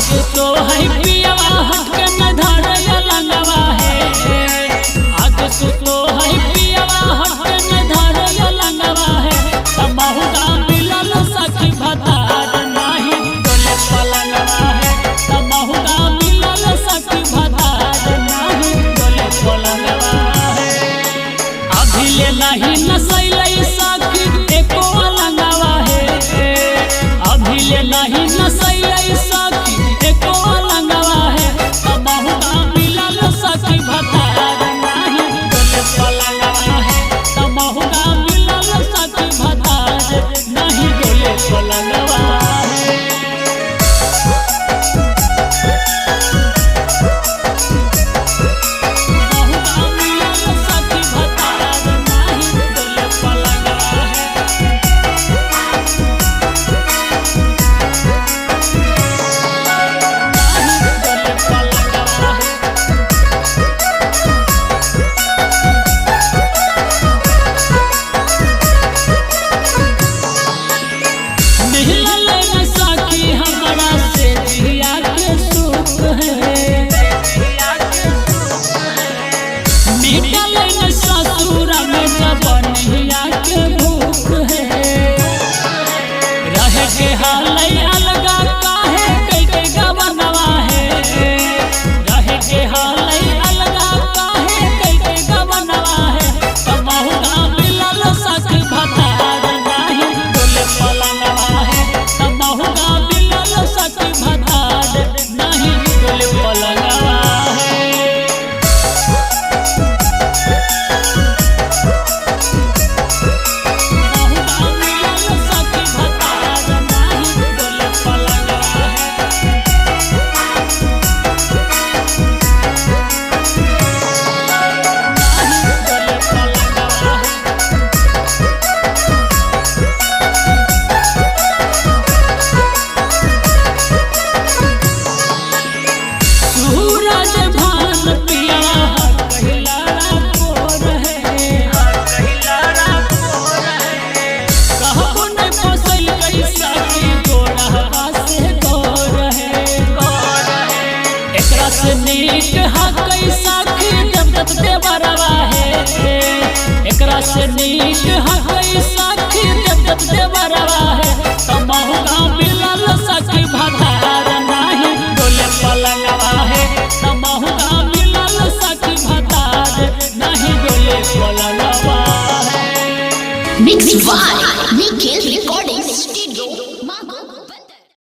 सुतो है पियावा हटके न धरे लंगवा है। आज सुतो है पियावा हटके न धरे लंगवा है। तमहुगा मिलल सखी भतार नाही डोले पलंगवा है। तमहुगा मिलल सखी भतार नाही डोले पलंगवा है। अभी ले नहीं नसैले सखी एको लंगवा है। अभी ले नहीं नसैले सखी एको लंगवा है। तमहुगा मिलल सखी भतार नाही डोले पलंगवा है। तमहुगा मिलल सखी भतार नहीं डोले पलंगवा है। तमहुगा मिलल सखी भतार नहीं डोले पलंगवा है। ससुरा में जबनिया के भूख है। रहे के हाल अलगा काहे कैके गवनवा है। रहे के हाल अलगा काहे कैके गवनवा है। तमहुगा मिलल सखी भतार नाही डोले पलंगवा है। तमहुगा मिलल सखी भतार नहीं डोले पलंगवा है। नीक हकई सखी देवदत्त देवरवा है। एकरा से नीक हकई सखी देवदत्त देवरवा है। तमहुगा मिलल सखी भतार नाही डोले पलंगवा है। तमहुगा मिलल सखी भतार नहीं डोले पलंगवा है। Mixed by Nikhil Recording Studio।